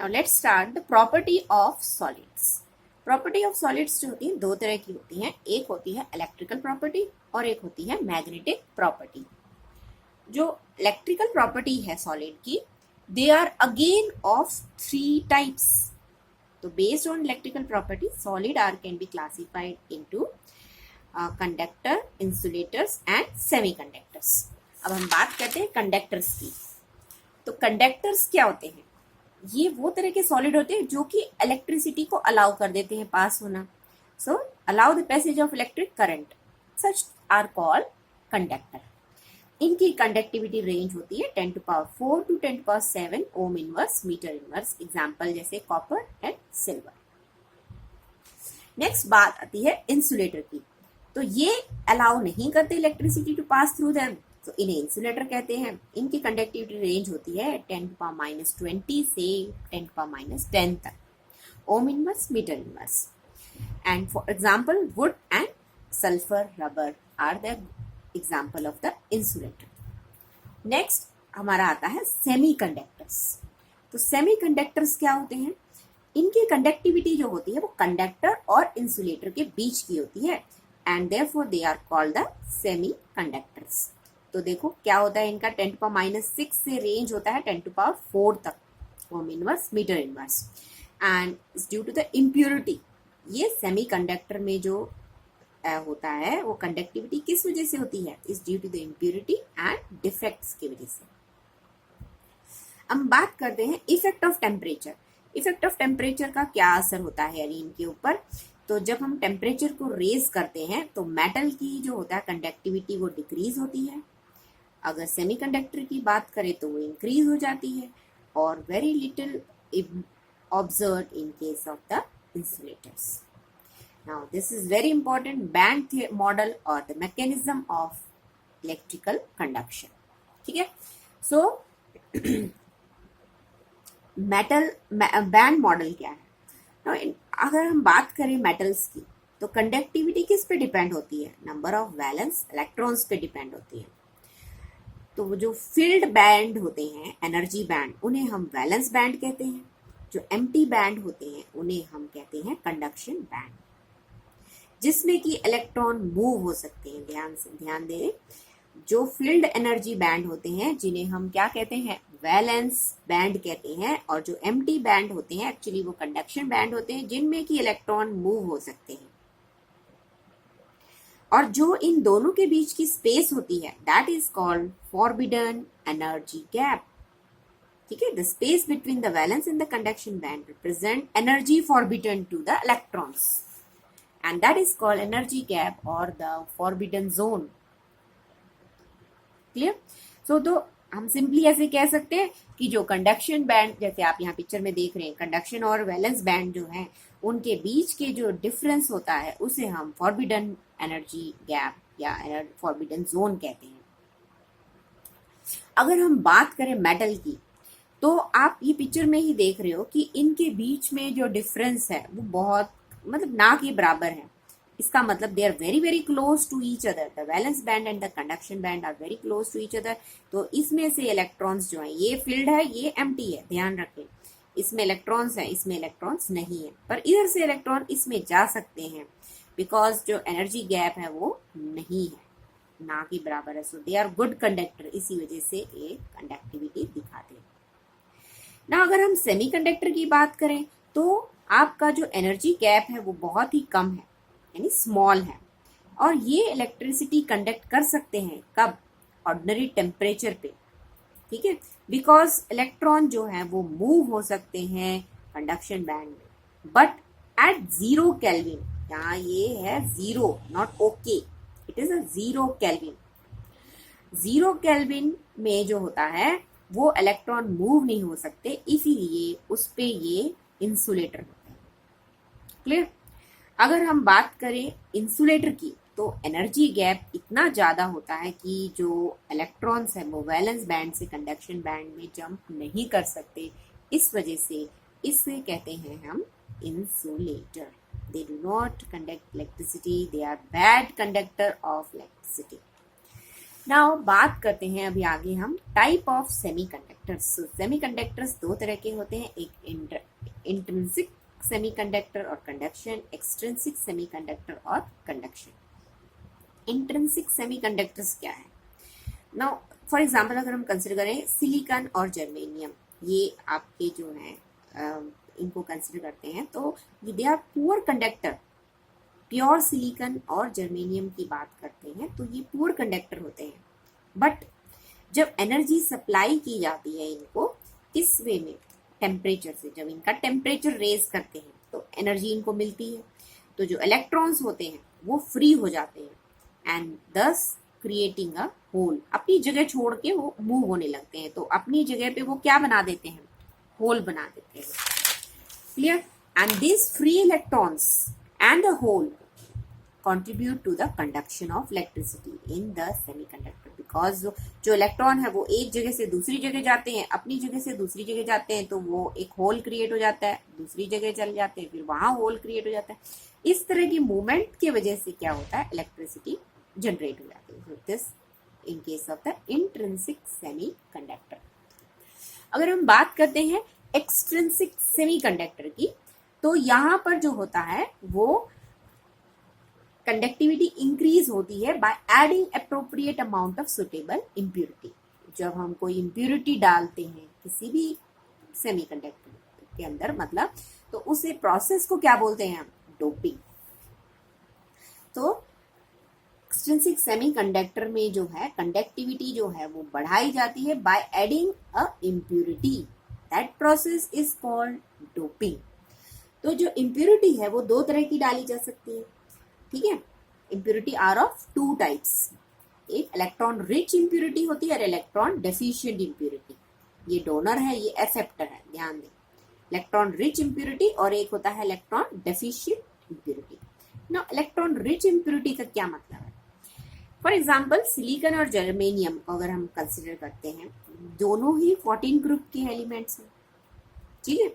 Now let's start the property of solids. Property of solids जो होती है दो तरह की होती हैं, एक होती है इलेक्ट्रिकल प्रॉपर्टी और एक होती है मैग्नेटिक प्रॉपर्टी। जो इलेक्ट्रिकल प्रॉपर्टी है सॉलिड की, they are again of three types. तो based on electrical property solid are can be classified into conductor, insulators and semiconductors. अब हम बात करते हैं कंडक्टर्स की। तो कंडक्टर्स क्या होते हैं? ये वो तरह के सॉलिड होते हैं जो कि इलेक्ट्रिसिटी को अलाउ कर देते हैं पास होना। So allow the passage of electric current, such are called conductor. इनकी कंडक्टिविटी रेंज होती है 10 to power 4 to 10 to power 7 ohm inverse metre inverse. Example जैसे कॉपर एंड सिल्वर। नेक्स्ट बात आती है इंसुलेटर की। तो ये अलाउ नहीं करते electricity to pass through them, तो इन्हें इंसुलेटर कहते हैं। इनकी कंडक्टिविटी रेंज होती है 10 to power -20 से 10 to power -10 तक ohm inverse metre inverse. And for example wood and sulphur rubber are the example of the insulator. Next हमारा आता है सेमीकंडक्टर्स। तो सेमीकंडक्टर्स क्या होते हैं? इनकी कंडक्टिविटी जो होती है वो कंडक्टर और इंसुलेटर के बीच की होती है and therefore they are called the semiconductors. तो देखो क्या होता है इनका 10 to power -6 से रेंज होता है 10 to power 4 तक ohm inverse metre inverse. And due to the impurity, ये सेमीकंडक्टर में जो होता है वो कंडक्टिविटी किस वजह से होती है? Is due to the impurity and defects की वजह से। हम बात करते हैं effect of temperature. Effect of temperature का क्या असर होता है यानी इनके ऊपर? तो जब हम टेम्परेचर को रेज करते हैं तो मेटल की जो होता है कंडक्टिविटी वो डिक्रीज होती है। अगर सेमीकंडक्टर की बात करें तो वो इंक्रीज हो जाती है और very little observe in case of the insulators. Now this is very important band model और the mechanism of electrical conduction. ठीक है, सो मेटल बैंड मॉडल क्या है? Now, अगर हम बात करें मेटल्स की तो कंडक्टिविटी किस पे डिपेंड होती है? नंबर ऑफ वैलेंस इलेक्ट्रॉन्स पे डिपेंड होती है। तो वो जो फील्ड बैंड होते हैं, एनर्जी बैंड, उन्हें हम वैलेंस बैंड कहते हैं। जो एम्प्टी बैंड होते हैं उन्हें हम कहते हैं कंडक्शन बैंड, जिसमें कि इलेक्ट्रॉन मूव हो सकते हैं। ध्यान दें, जो फील्ड एनर्जी बैंड होते हैं जिन्हें हम क्या कहते हैं? वैलेंस बैंड कहते हैं। और जो एम्प्टी बैंड होते हैं एक्चुअली वो कंडक्शन बैंड होते हैं, जिनमें कि इलेक्ट्रॉन मूव हो सकते हैं। और जो इन दोनों के बीच की स्पेस होती है that is called forbidden energy gap. ठीक है, the space between the valence and the conduction band represent energy forbidden to the electrons and that is called energy gap और the forbidden zone. Clear? So तो हम simply ऐसे कह सकते हैं कि जो कंडक्शन बैंड, जैसे आप यहाँ पिक्चर में देख रहे हैं, कंडक्शन और वैलेंस बैंड जो है उनके बीच के जो डिफरेंस होता है उसे हम फॉरबिडन एनर्जी गैप या फॉरबिडन जोन कहते हैं। अगर हम बात करें मेटल की तो आप ये पिक्चर में ही देख रहे हो कि इनके बीच में जो डिफरेंस है वो बहुत मतलब ना के बराबर है। इसका मतलब they are very very close to each other. The valence band and the conduction band are very close to each other. तो इसमें से इलेक्ट्रॉन्स जो है, ये फील्ड है, ये एम्प्टी है, ध्यान रखें। इसमें इलेक्ट्रॉन्स है, इसमें इलेक्ट्रॉन्स नहीं है, पर इधर से इलेक्ट्रॉन इसमें जा सकते हैं बिकॉज जो एनर्जी गैप है वो नहीं है, ना के बराबर है। सो दे आर गुड कंडक्टर, इसी वजह से ये कंडक्टिविटी दिखाते हैं ना। अगर हम सेमीकंडक्टर की बात करें तो आपका जो एनर्जी गैप है वो बहुत ही कम है, यानी स्मॉल है, और ये इलेक्ट्रिसिटी कंडक्ट कर सकते हैं कब? ऑर्डिनरी टेम्परेचर पे। ठीक है, बिकॉज इलेक्ट्रॉन जो है वो मूव हो सकते हैं कंडक्शन बैंड में, बट एट 0 केल्विन। यहाँ ये है 0, not okay, it is a 0 kelvin. 0 kelvin में जो होता है वो इलेक्ट्रॉन मूव नहीं हो सकते, इसीलिए उस पे ये इंसुलेटर होता है। क्लियर? अगर हम बात करें इंसुलेटर की तो एनर्जी गैप इतना ज़्यादा होता है कि जो इलेक्ट्रॉन्स है वो वैलेंस बैंड से कंडक्शन बैंड में जंप नहीं कर सकते। इस वजह से इसे कहते हैं हम insulator. They do not conduct electricity, they are bad conductor of electricity. Now बात करते हैं अभी आगे हम टाइप ऑफ सेमीकंडक्टर्स। सेमीकंडक्टर्स दो तरह के होते हैं, एक इंट्रिंसिक सेमीकंडक्टर और कंडक्शन, एक्सट्रिंसिक सेमीकंडक्टर और कंडक्शन। इंट्रिंसिक सेमीकंडक्टर्स क्या है? नाउ फॉर एग्जांपल अगर हम कंसिडर करें सिलिकॉन और जर्मेनियम, ये आपके जो है इनको कंसिडर करते हैं तो they are poor conductor. Pure silicon और जर्मेनियम की बात करते हैं तो ये पुअर कंडक्टर होते हैं, बट जब एनर्जी सप्लाई की जाती है इनको किस वे में, टेम्परेचर से, जब इनका टेम्परेचर रेज करते हैं तो एनर्जी इनको मिलती है, तो जो इलेक्ट्रॉन्स होते हैं वो फ्री हो जाते हैं एंड दस क्रिएटिंग अ होल, अपनी जगह छोड़ के वो मूव होने लगते हैं, तो अपनी जगह पे वो क्या बना देते हैं, होल बना देते हैं। Clear? And this free electrons and a hole contribute to the conduction of electricity in the semiconductor, because जो इलेक्ट्रॉन है वो एक जगह से दूसरी जगह जाते हैं, अपनी जगह से दूसरी जगह जाते हैं तो वो एक होल क्रिएट हो जाता है, दूसरी जगह चल जाते हैं फिर वहां होल क्रिएट हो जाता है। इस तरह की मूवमेंट की वजह से क्या होता है, इलेक्ट्रिसिटी जनरेट हो जाती है। This in case of the intrinsic semiconductor. अगर हम बात करते हैं एक्सट्रिंसिक सेमीकंडक्टर की, तो यहां पर जो होता है वो कंडक्टिविटी इंक्रीज होती है by adding appropriate amount of suitable impurity. जब हम कोई इम्प्यूरिटी डालते हैं किसी भी सेमीकंडक्टर के अंदर, मतलब तो उसे प्रोसेस को क्या बोलते हैं हम, डोपिंग। तो एक्सट्रिंसिक सेमीकंडक्टर में जो है कंडक्टिविटी जो है वो बढ़ाई जाती है by adding a impurity, that process is called doping. तो जो इम्प्यूरिटी है वो दो तरह की डाली जा सकती है, ठीक है। Impurity are of two types, एक इलेक्ट्रॉन रिच इम्प्यूरिटी होती है और इलेक्ट्रॉन डेफिशिएंट इम्प्यूरिटी। ये डोनर है, ये एक्सेप्टर है, ध्यान दें। इलेक्ट्रॉन रिच इम्प्यूरिटी और एक होता है इलेक्ट्रॉन डेफिशिएंट इम्प्यूरिटी। ना इलेक्ट्रॉन रिच इम्प्यूरिटी का क्या मतलब है? फॉर एग्जाम्पल सिलिकॉन और जर्मेनियम को अगर हम कंसिडर करते हैं, दोनों ही 14 ग्रुप के एलिमेंट्स हैं, ठीक है।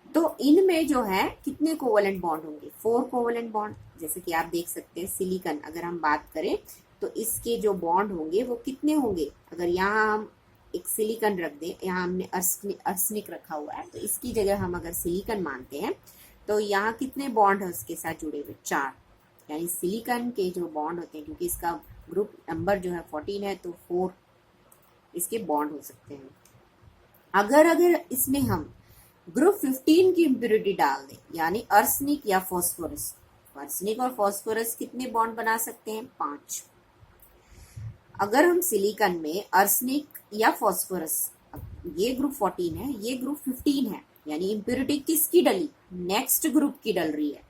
तो इनमें जो है कितने कोवलेंट बॉन्ड होंगे, 4 कोवलेंट बॉन्ड। जैसे कि आप देख सकते हैं सिलिकॉन अगर हम बात करें तो इसके जो बॉन्ड होंगे वो कितने होंगे, अगर यहाँ हम एक सिलिकॉन रख दें, यहाँ हमने अर्सनिक रखा हुआ है तो इसकी जगह हम अगर सिलिकॉन मानते हैं तो यहाँ कितने बॉन्ड है उसके साथ जुड़े हुए, 4। यानी सिलिकॉन के जो बॉन्ड होते हैं, क्योंकि इसका ग्रुप नंबर जो है 14 है तो 4 इसके बॉन्ड हो सकते हैं। अगर इसमें हम ग्रुप 15 की इम्प्यूरिटी डाल दें, यानी अर्सनिक या फॉस्फोरस, अर्सनिक और फॉस्फोरस कितने बॉन्ड बना सकते हैं, 5। अगर हम सिलिकॉन में अर्सनिक या फॉस्फोरस, ये ग्रुप 14 है, ये ग्रुप 15 है, यानी इम्प्यूरिटी किसकी डली, नेक्स्ट ग्रुप की डल रही है।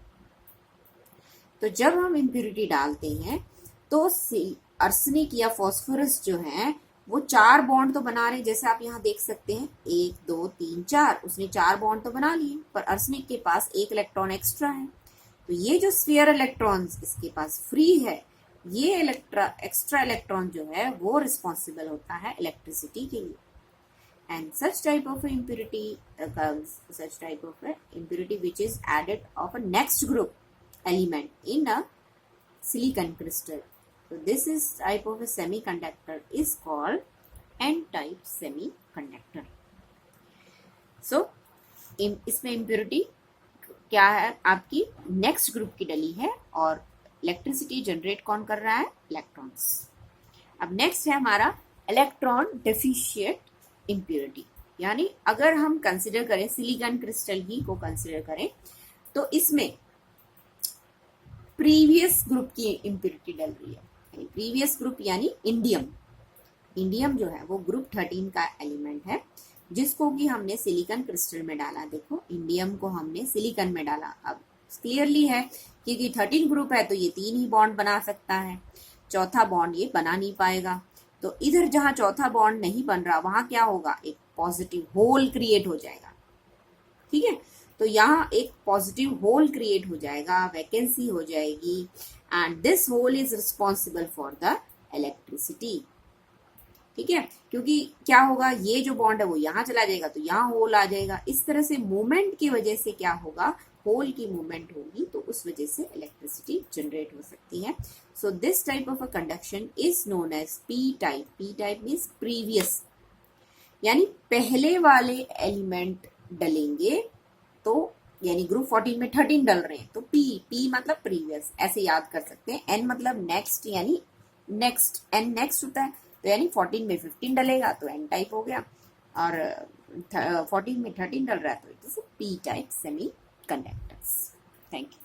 तो जब हम इम्प्यूरिटी डालते हैं तो अर्सनिक या फॉस्फोरस जो है वो 4 बॉन्ड तो बना रहे, जैसे आप यहाँ देख सकते हैं 1 2 3 4, उसने 4 बॉन्ड तो बना लिए, पर अर्सनिक के पास 1 इलेक्ट्रॉन एक्स्ट्रा है। तो ये जो स्फीयर इलेक्ट्रॉन्स इसके पास फ्री है, ये एक्स्ट्रा इलेक्ट्रॉन जो है वो रिस्पॉन्सिबल होता है इलेक्ट्रिसिटी के लिए। And such type of impurity which is added of a next group element in a silicon crystal. So this is type of a semiconductor is called n-type semiconductor. So इसमें impurity क्या है, आपकी next group की डली है और electricity generate कौन कर रहा है, इलेक्ट्रॉन्स। अब नेक्स्ट है हमारा इलेक्ट्रॉन डेफिशिएंट इम्प्यूरिटी, यानी अगर हम कंसिडर करें सिलिकॉन क्रिस्टल ही को कंसिडर करें तो इसमें प्रीवियस ग्रुप की इम्प्यूरिटी डल रही है। प्रीवियस ग्रुप यानी इंडियम जो है वो ग्रुप 13 का एलिमेंट है, जिसको कि हमने सिलिकॉन क्रिस्टल में डाला। देखो इंडियम को हमने सिलिकॉन में डाला। अब क्लियरली है क्योंकि 13 ग्रुप है तो ये 3 ही बॉन्ड बना सकता है, चौथा बॉन्ड ये बना नहीं पाएगा। तो इधर जहां चौथा बॉन्ड नहीं बन रहा वहां क्या होगा, एक पॉजिटिव होल क्रिएट हो जाएगा, ठीक है। तो यहाँ एक पॉजिटिव होल क्रिएट हो जाएगा, वैकेंसी हो जाएगी, and this hole is responsible for the electricity, ठीक है, क्योंकि क्या होगा, ये जो बॉन्ड है वो यहाँ चला जाएगा तो यहाँ होल आ जाएगा। इस तरह से मूवमेंट की वजह से क्या होगा, होल की मूवमेंट होगी तो उस वजह से इलेक्ट्रिसिटी जनरेट हो सकती है। So this type of a conduction is known as P type. P type means previous, यानी पहले वाले एलिमेंट डलेंगे तो, यानी ग्रुप 14 में 13 डल रहे हैं तो पी मतलब प्रीवियस, ऐसे याद कर सकते हैं। एन मतलब नेक्स्ट, यानी नेक्स्ट, एन नेक्स्ट होता है तो यानी 14 में 15 डलेगा तो एन टाइप हो गया, और 14 में 13 डल रहा है तो it is P type semi conductors. Thank you.